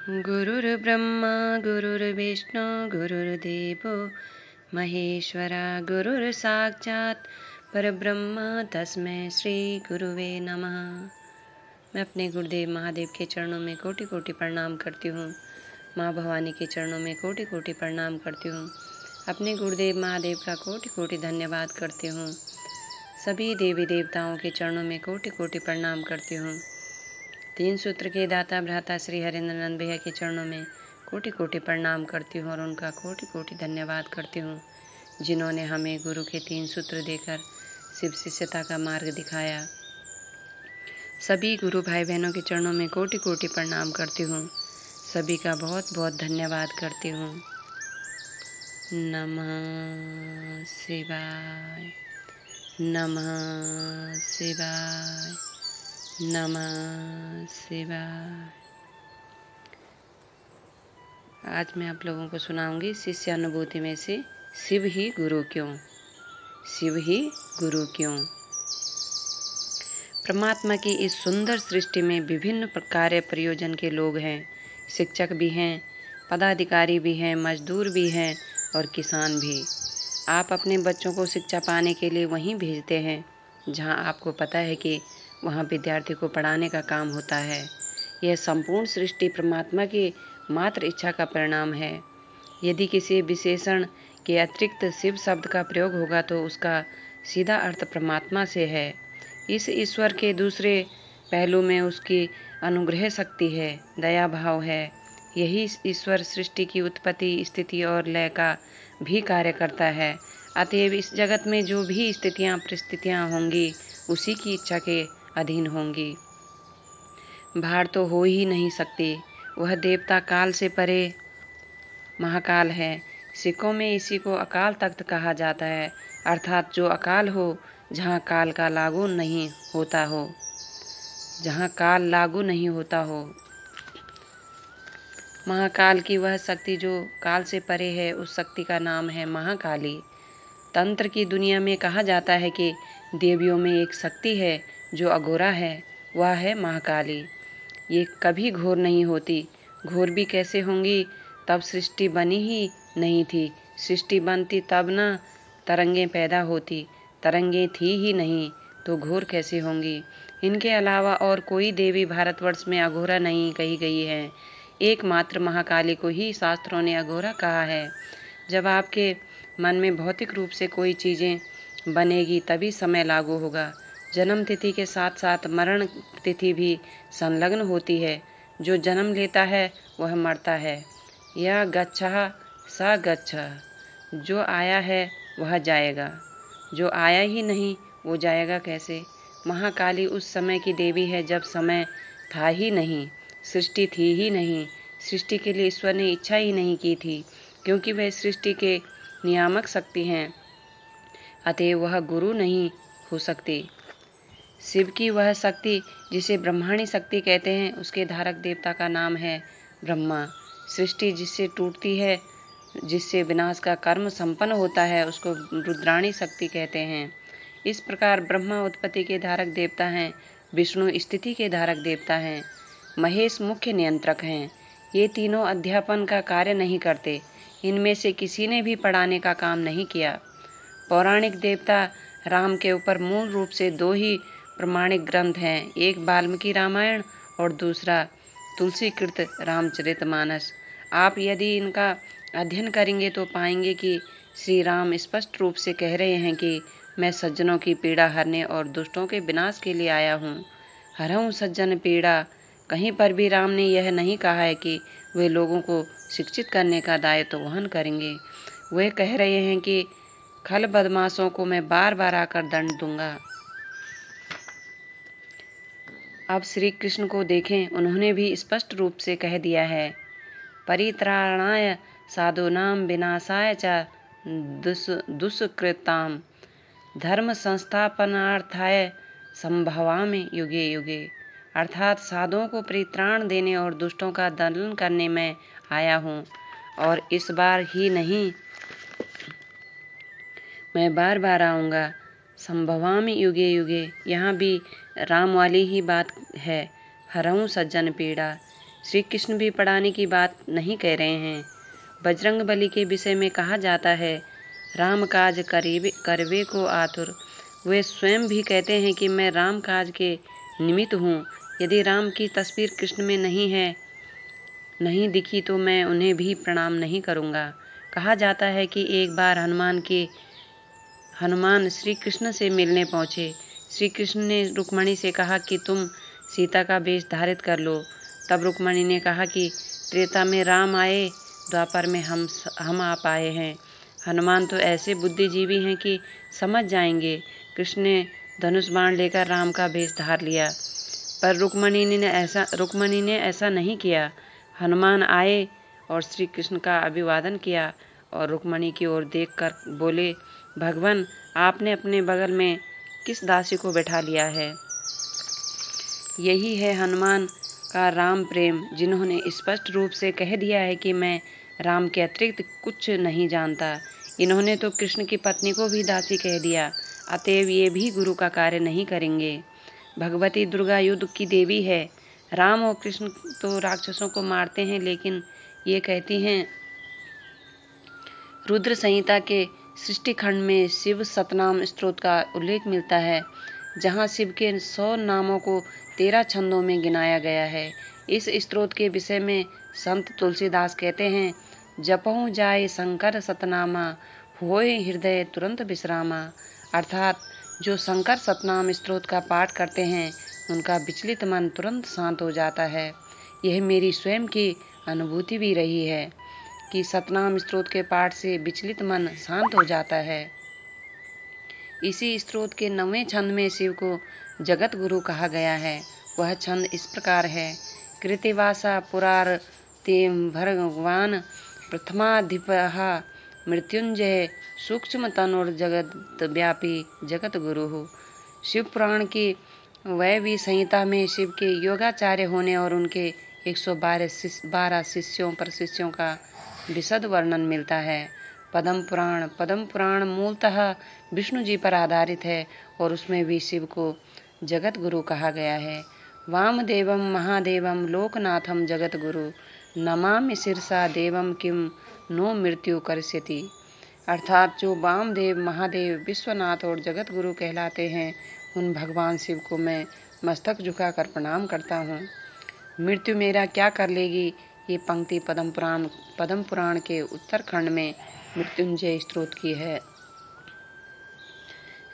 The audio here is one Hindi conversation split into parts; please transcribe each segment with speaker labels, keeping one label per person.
Speaker 1: गुरुर्ब्रह्मा गुरुर्विष्णु गुरुर्देवो महेश्वरा गुरुर्साक्षात् परब्रह्म तस्मै श्री गुरुवे नमः। मैं अपने गुरुदेव महादेव के चरणों में कोटि कोटि प्रणाम करती हूँ। माँ भवानी के चरणों में कोटि कोटि प्रणाम करती हूँ। अपने गुरुदेव महादेव का कोटि कोटि धन्यवाद करती हूँ। सभी देवी देवताओं के चरणों में कोटि कोटि प्रणाम करती हूँ। तीन सूत्र के दाता भ्राता श्री हरेंद्र नंद भैया के चरणों में कोटि कोटि प्रणाम करती हूँ और उनका कोटि कोटि धन्यवाद करती हूँ, जिन्होंने हमें गुरु के तीन सूत्र देकर शिव शिष्यता का मार्ग दिखाया। सभी गुरु भाई बहनों के चरणों में कोटि कोटि प्रणाम करती हूँ। सभी का बहुत बहुत धन्यवाद करती हूँ। नमः शिवाय, नमः शिवाय, नमः शिवाय। आज मैं आप लोगों को सुनाऊंगी शिष्यानुभूति में से शिव ही गुरु क्यों। शिव ही गुरु क्यों। परमात्मा की इस सुंदर सृष्टि में विभिन्न कार्य प्रयोजन के लोग हैं। शिक्षक भी हैं, पदाधिकारी भी हैं, मजदूर भी हैं और किसान भी। आप अपने बच्चों को शिक्षा पाने के लिए वहीं भेजते हैं जहां आपको पता है कि वहां विद्यार्थी को पढ़ाने का काम होता है। यह संपूर्ण सृष्टि परमात्मा की मात्र इच्छा का परिणाम है। यदि किसी विशेषण के अतिरिक्त शिव शब्द का प्रयोग होगा तो उसका सीधा अर्थ परमात्मा से है। इस ईश्वर के दूसरे पहलू में उसकी अनुग्रह शक्ति है, दया भाव है। यही ईश्वर सृष्टि की उत्पत्ति, स्थिति और लय का भी कार्य करता है। अतएव इस जगत में जो भी स्थितियां परिस्थितियां होंगी उसी की इच्छा के अधीन होंगी। बाहर तो हो ही नहीं सकती। वह देवता काल से परे महाकाल है। सिखों में इसी को अकाल तख्त कहा जाता है, अर्थात जो अकाल हो, जहाँ काल का लागू नहीं होता हो, जहाँ काल लागू नहीं होता हो। महाकाल की वह शक्ति जो काल से परे है, उस शक्ति का नाम है महाकाली। तंत्र की दुनिया में कहा जाता है कि देवियों में एक शक्ति है जो अघोरा है, वह है महाकाली। ये कभी घोर नहीं होती। घोर भी कैसे होंगी, तब सृष्टि बनी ही नहीं थी। सृष्टि बनती तब न तरंगें पैदा होती। तरंगें थी ही नहीं तो घोर कैसे होंगी। इनके अलावा और कोई देवी भारतवर्ष में अघोरा नहीं कही गई है। एकमात्र महाकाली को ही शास्त्रों ने अघोरा कहा है। जब आपके मन में भौतिक रूप से कोई चीज़ें बनेगी तभी समय लागू होगा। जन्म तिथि के साथ साथ मरण तिथि भी संलग्न होती है। जो जन्म लेता है वह मरता है। यह गच्छः स गच्छः, जो आया है वह जाएगा, जो आया ही नहीं वो जाएगा कैसे। महाकाली उस समय की देवी है जब समय था ही नहीं, सृष्टि थी ही नहीं। सृष्टि के लिए ईश्वर ने इच्छा ही नहीं की थी, क्योंकि वह सृष्टि के नियामक शक्ति हैं। अतएव वह गुरु नहीं हो सकती। शिव की वह शक्ति जिसे ब्रह्माणी शक्ति कहते हैं, उसके धारक देवता का नाम है ब्रह्मा। सृष्टि जिससे टूटती है, जिससे विनाश का कर्म संपन्न होता है, उसको रुद्राणी शक्ति कहते हैं। इस प्रकार ब्रह्मा उत्पत्ति के धारक देवता हैं, विष्णु स्थिति के धारक देवता हैं, महेश मुख्य नियंत्रक हैं। ये तीनों अध्यापन का कार्य नहीं करते। इनमें से किसी ने भी पढ़ाने का काम नहीं किया। पौराणिक देवता राम के ऊपर मूल रूप से दो ही प्रमाणिक ग्रंथ हैं, एक वाल्मीकि रामायण और दूसरा तुलसीकृत रामचरितमानस। आप यदि इनका अध्ययन करेंगे तो पाएंगे कि श्री राम स्पष्ट रूप से कह रहे हैं कि मैं सज्जनों की पीड़ा हरने और दुष्टों के विनाश के लिए आया हूँ। हरऊँ सज्जन पीड़ा। कहीं पर भी राम ने यह नहीं कहा है कि वे लोगों को शिक्षित करने का दायित्व वहन करेंगे। वे कह रहे हैं कि खल बदमाशों को मैं बार बार आकर दंड दूंगा। अब श्री कृष्ण को देखें, उन्होंने भी स्पष्ट रूप से कह दिया है, परित्राणाय साधूनां विनाशाय च दुष्कृतां धर्म संस्थापनार्थाय संभवामि युगे युगे। अर्थात साधुओं को परित्राण देने और दुष्टों का दंडन करने में आया हूँ, और इस बार ही नहीं, मैं बार बार आऊँगा। संभवामि युगे युगे, यहाँ भी राम वाली ही बात है। हरऊँ सज्जन पीड़ा। श्री कृष्ण भी पढ़ाने की बात नहीं कह रहे हैं। बजरंगबली के विषय में कहा जाता है, राम काज करवे को आतुर। वे स्वयं भी कहते हैं कि मैं राम काज के निमित्त हूँ। यदि राम की तस्वीर कृष्ण में नहीं दिखी तो मैं उन्हें भी प्रणाम नहीं करूँगा। कहा जाता है कि एक बार हनुमान श्री कृष्ण से मिलने पहुँचे। श्री कृष्ण ने रुक्मणी से कहा कि तुम सीता का वेश धारित कर लो। तब रुक्मणी ने कहा कि त्रेता में राम आए, द्वापर में हम आ पाए हैं। हनुमान तो ऐसे बुद्धिजीवी हैं कि समझ जाएंगे। कृष्ण ने धनुष बाण लेकर राम का वेश धार लिया, पर रुक्मणी ने ऐसा नहीं किया। हनुमान आए और श्री कृष्ण का अभिवादन किया और रुक्मणी की ओर देखकर बोले, भगवान, आपने अपने बगल में किस दासी को बैठा लिया है? यही है हनुमान का राम प्रेम, जिन्होंने स्पष्ट रूप से कह दिया है कि मैं राम के अतिरिक्त कुछ नहीं जानता। इन्होंने तो कृष्ण की पत्नी को भी दासी कह दिया, अतएव ये भी गुरु का कार्य नहीं करेंगे। भगवती दुर्गा युद्ध की देवी है। राम और कृष्ण तो राक्षसों को मारते हैं, लेकिन ये कहती हैं, रुद्र संहिता के सृष्टि खंड में शिव सतनाम स्तोत्र का उल्लेख मिलता है, जहाँ शिव के 100 नामों को 13 छंदों में गिनाया गया है। इस स्तोत्र के विषय में संत तुलसीदास कहते हैं, जपहु जाय शंकर सतनामा, होय हृदय तुरंत विश्रामा। अर्थात जो शंकर सतनाम स्तोत्र का पाठ करते हैं, उनका विचलित मन तुरंत शांत हो जाता है। यह मेरी स्वयं की अनुभूति भी रही है कि सतनाम स्तोत्र के पाठ से विचलित मन शांत हो जाता है। इसी स्तोत्र के 9वें छंद में शिव को जगत गुरु कहा गया है। वह छंद इस प्रकार है, कृतिवासा पुरार तेम भगवान प्रथमाधिपः मृत्युंजय सूक्ष्म तनुर जगत व्यापी जगत गुरु। शिव पुराण की वैवी संहिता में शिव के योगाचार्य होने और उनके 112 शिष्यों का विशद वर्णन मिलता है। पद्म पुराण मूलतः विष्णु जी पर आधारित है और उसमें भी शिव को जगत गुरु कहा गया है। वामदेवम महादेवम लोकनाथम जगत गुरु, नमामि शिरसा देवम किम नो मृत्यु करिष्यति। अर्थात जो वामदेव, महादेव, विश्वनाथ और जगत गुरु कहलाते हैं, उन भगवान शिव को मैं मस्तक झुकाकर प्रणाम करता हूँ। मृत्यु मेरा क्या कर लेगी? ये पंक्ति पद्म पुराण के उत्तरखंड में मृत्युंजय स्तोत्र की है।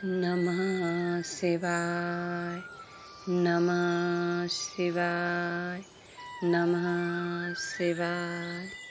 Speaker 1: नमः शिवाय, नमः शिवाय, नमः शिवाय।